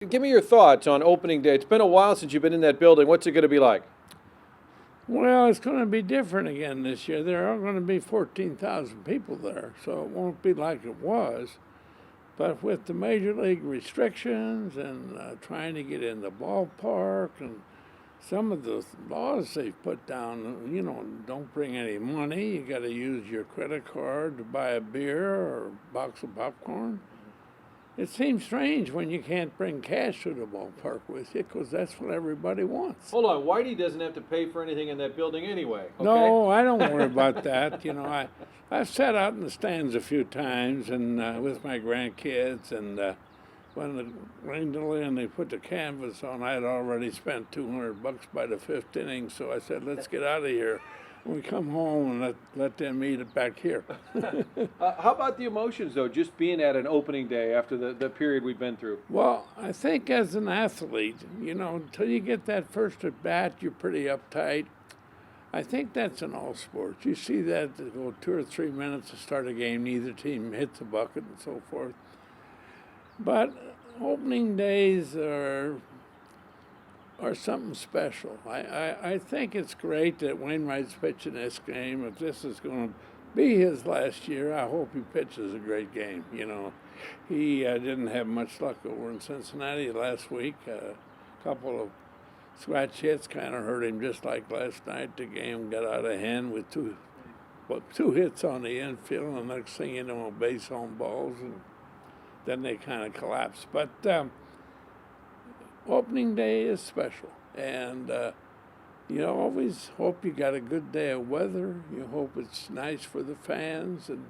Give me your thoughts on opening day. It's been a while since you've been in that building. What's it going to be like? Well, it's going to be different again this year. There are going to be 14,000 people there, so it won't be like it was. But with the major league restrictions and trying to get in the ballpark and some of the laws they've put down, don't bring any money. You got to use your credit card to buy a beer or a box of popcorn. It seems strange when you can't bring cash to the ballpark with you because that's what everybody wants. Hold on, Whitey doesn't have to pay for anything in that building anyway. Okay? No, I don't worry about that. I've sat out in the stands a few times and with my grandkids, and when it rained delay and they put the canvas on, I had already spent $200 by the fifth inning, so I said, let's get out of here. We come home and let them eat it back here. How about the emotions, though, just being at an opening day after the period we've been through? Well, I think as an athlete, until you get that first at bat, you're pretty uptight. I think that's in all sports. You see that to go 2 or 3 minutes to start a game, neither team hits a bucket and so forth. But opening days are something special. I think it's great that Wainwright's pitching this game. If this is going to be his last year, I hope he pitches a great game. He didn't have much luck over in Cincinnati last week. A couple of scratch hits kind of hurt him, just like last night. The game got out of hand with two hits on the infield, and the next thing you know, base home balls, and then they kind of collapsed. But opening day is special, and you always hope you got a good day of weather. You hope it's nice for the fans, and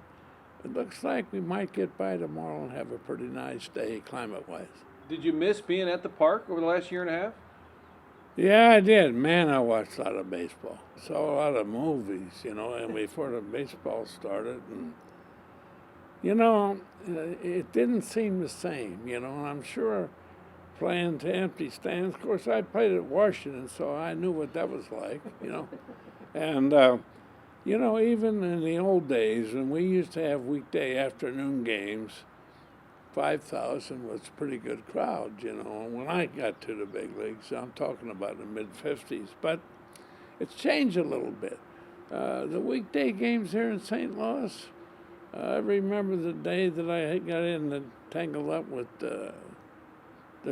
it looks like we might get by tomorrow and have a pretty nice day climate-wise. Did you miss being at the park over the last year and a half? Yeah, I did. Man, I watched a lot of baseball. Saw a lot of movies, and before the baseball started, and it didn't seem the same, and I'm sure playing to empty stands. Of course, I played at Washington, so I knew what that was like, And, even in the old days, when we used to have weekday afternoon games, 5,000 was a pretty good crowd, when I got to the big leagues. I'm talking about the mid-50s. But it's changed a little bit. The weekday games here in St. Louis, I remember the day that I got in and tangled up with the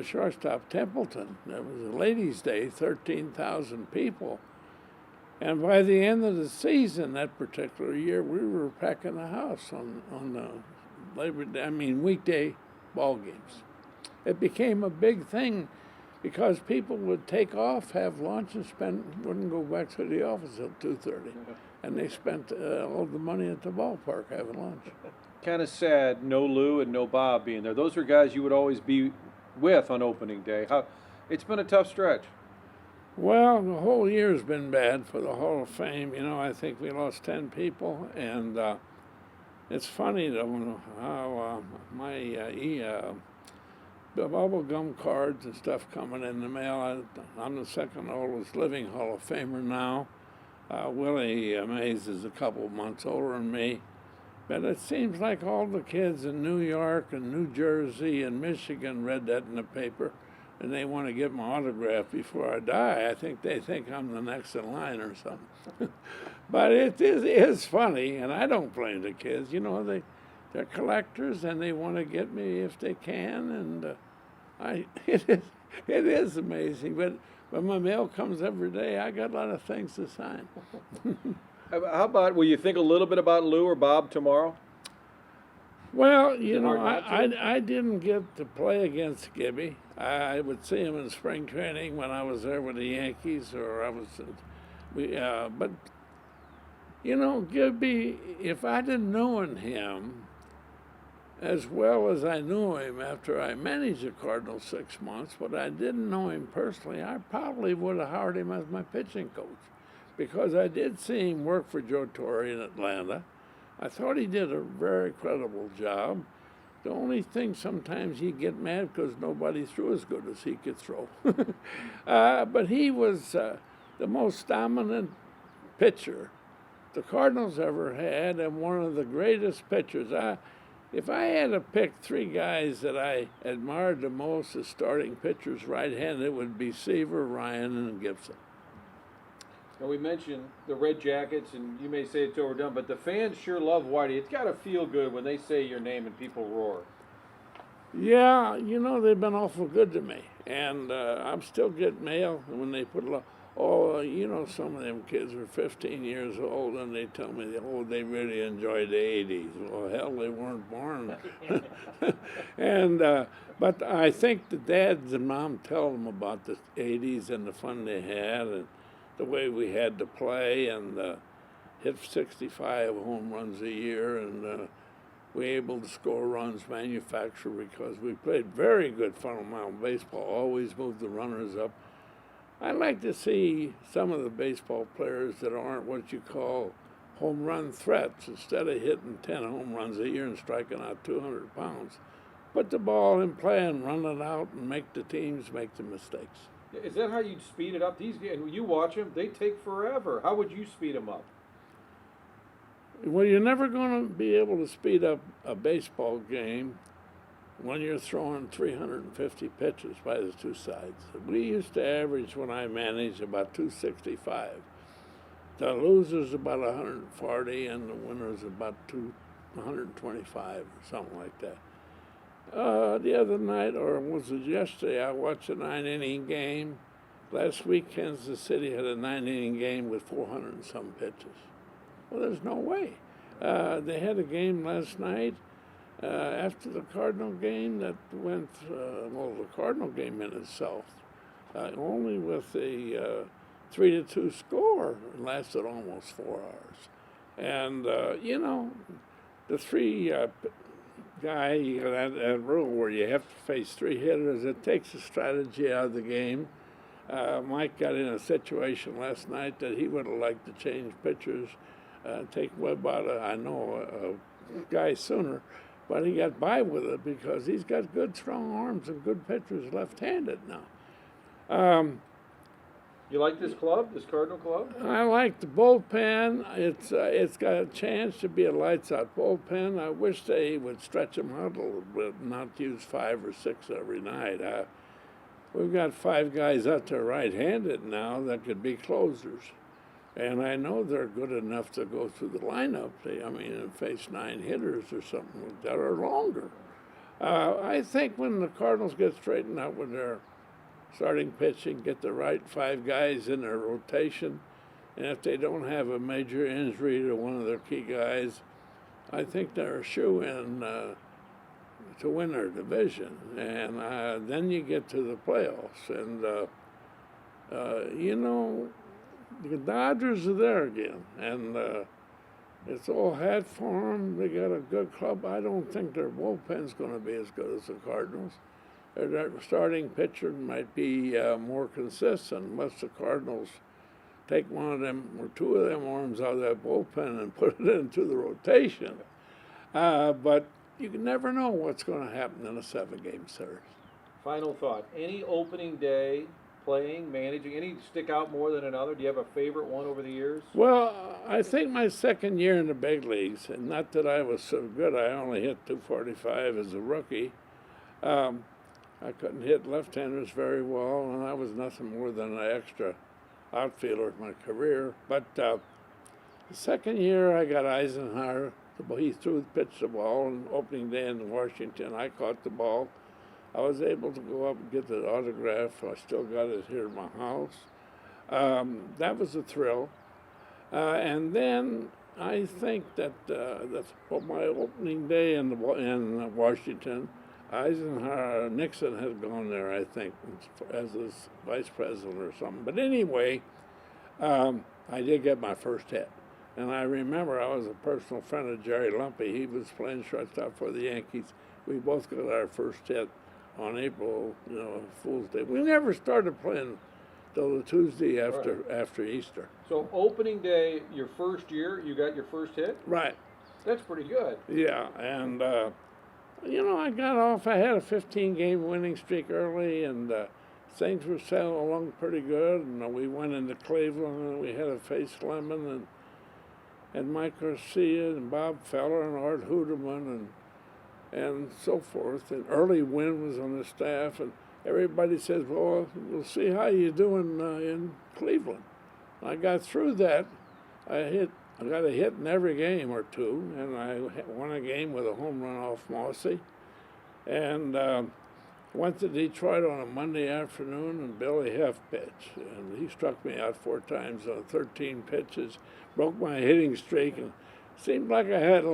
shortstop Templeton. It was a ladies' day, 13,000 people. And by the end of the season that particular year, we were packing the house on the weekday ball games. It became a big thing because people would take off, have lunch, and wouldn't go back to the office till 2:30. And they spent all the money at the ballpark having lunch. Kind of sad, no Lou and no Bob being there. Those were guys you would always be with on opening day. It's been a tough stretch. Well, the whole year's been bad for the Hall of Fame. I think we lost 10 people, and it's funny though how the bubble gum cards and stuff coming in the mail. I'm the second oldest living Hall of Famer now. Willie Mays is a couple months older than me. But it seems like all the kids in New York and New Jersey and Michigan read that in the paper, and they want to get my autograph before I die. I think they think I'm the next in line or something. But it is funny, and I don't blame the kids. They're collectors, and they want to get me if they can, and it is amazing. But when my mail comes every day, I got a lot of things to sign. How about, will you think a little bit about Lou or Bob tomorrow? Well, I didn't get to play against Gibby. I would see him in spring training when I was there with the Yankees, or but Gibby, if I didn't know him as well as I knew him after I managed the Cardinals 6 months, but I didn't know him personally, I probably would have hired him as my pitching coach, because I did see him work for Joe Torre in Atlanta. I thought he did a very credible job. The only thing, sometimes he'd get mad because nobody threw as good as he could throw. But he was the most dominant pitcher the Cardinals ever had, and one of the greatest pitchers. If I had to pick three guys that I admired the most as starting pitchers right-handed, it would be Seaver, Ryan, and Gibson. Now, we mentioned the Red Jackets, and you may say it's overdone, but the fans sure love Whitey. It's got to feel good when they say your name and people roar. Yeah, they've been awful good to me. And I'm still getting mail when they put some of them kids are 15 years old and they tell me, they really enjoyed the 80s. Well, hell, they weren't born. But I think the dads and mom tell them about the 80s and the fun they had and the way we had to play and hit 65 home runs a year and we were able to score runs manufactured because we played very good fundamental baseball, always moved the runners up. I like to see some of the baseball players that aren't what you call home run threats. Instead of hitting 10 home runs a year and striking out 200 pounds, put the ball in play and run it out and make the teams make the mistakes. Is that how you'd speed it up? These guys, you watch them, they take forever. How would you speed them up? Well, you're never going to be able to speed up a baseball game when you're throwing 350 pitches by the two sides. We used to average, when I managed, about 265. The losers about 140 and the winners about 125 or something like that. The other night, or was it yesterday, I watched a 9-inning game. Last week, Kansas City had a 9-inning game with 400 and some pitches. Well, there's no way. They had a game last night after the Cardinal game that went, the Cardinal game in itself, only with a 3-2 score, it lasted almost 4 hours. And, the three guy, that rule where you have to face three hitters, it takes the strategy out of the game. Mike got in a situation last night that he would have liked to change pitchers, take Webb out of, a guy sooner, but he got by with it because he's got good, strong arms and good pitchers left-handed now. You like this club, this Cardinal club? I like the bullpen. It's got a chance to be a lights-out bullpen. I wish they would stretch them out a little bit and not use 5 or 6 every night. We've got 5 guys out there right-handed now that could be closers. And I know they're good enough to go through the lineup. And face 9 hitters or something like that, or longer. I think when the Cardinals get straightened out with their starting pitching, get the right 5 guys in their rotation, and if they don't have a major injury to one of their key guys, I think they're a shoo-in to win their division. And then you get to the playoffs. And, the Dodgers are there again, and it's all had for them. They got a good club. I don't think their bullpen's going to be as good as the Cardinals. Their starting pitcher might be more consistent unless the Cardinals take one of them or 2 of them arms out of that bullpen and put it into the rotation. But you can never know what's going to happen in a 7-game series. Final thought. Any opening day playing, managing, any stick out more than another? Do you have a favorite one over the years? Well, I think my second year in the big leagues, and not that I was so good, I only hit 245 as a rookie. I couldn't hit left-handers very well, and I was nothing more than an extra outfielder in my career. But the second year, I got Eisenhower. He pitched the ball on opening day in Washington. I caught the ball. I was able to go up and get the autograph. I still got it here in my house. That was a thrill. And then I think that my opening day in Washington, Nixon had gone there, I think, as his vice president or something. But anyway, I did get my first hit. And I remember I was a personal friend of Jerry Lumpy. He was playing shortstop for the Yankees. We both got our first hit on April, Fool's Day. We never started playing till the Tuesday after Easter. So opening day, your first year, you got your first hit? Right. That's pretty good. Yeah, and I got off. I had a 15-game winning streak early, and things were sailing along pretty good. And we went into Cleveland, and we had to face Lemon and Mike Garcia and Bob Feller and Art Huderman, and and so forth. And Early Wynn was on the staff, and everybody says, well, we'll see how you doing in Cleveland. I got through that. I got a hit in every game or two, and I won a game with a home run off Mossy. And went to Detroit on a Monday afternoon, and Billy Heff pitched. And he struck me out 4 times on 13 pitches, broke my hitting streak, and seemed like I had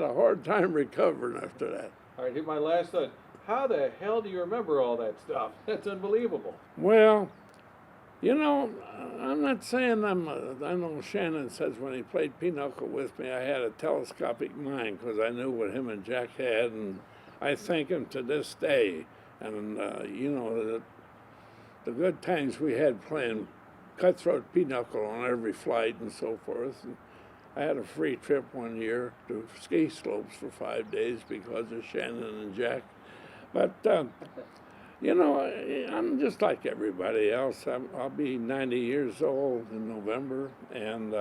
a hard time recovering after that. All right, here's my last thought. How the hell do you remember all that stuff? That's unbelievable. Well, you know, I'm not saying I know Shannon says when he played pinochle with me, I had a telescopic mind because I knew what him and Jack had, and I thank him to this day. And, you know, the good times we had playing cutthroat pinochle on every flight and so forth. And I had a free trip one year to ski slopes for 5 days because of Shannon and Jack. But, you know, I'm just like everybody else. I'll be 90 years old in November, and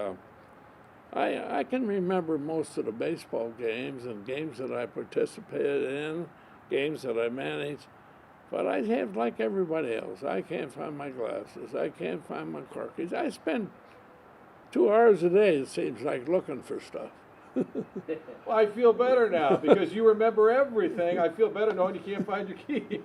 I can remember most of the baseball games and games that I participated in, games that I managed, but I have like everybody else. I can't find my glasses. I can't find my car keys. I spend 2 hours a day, it seems like, looking for stuff. Well, I feel better now because you remember everything. I feel better knowing you can't find your key.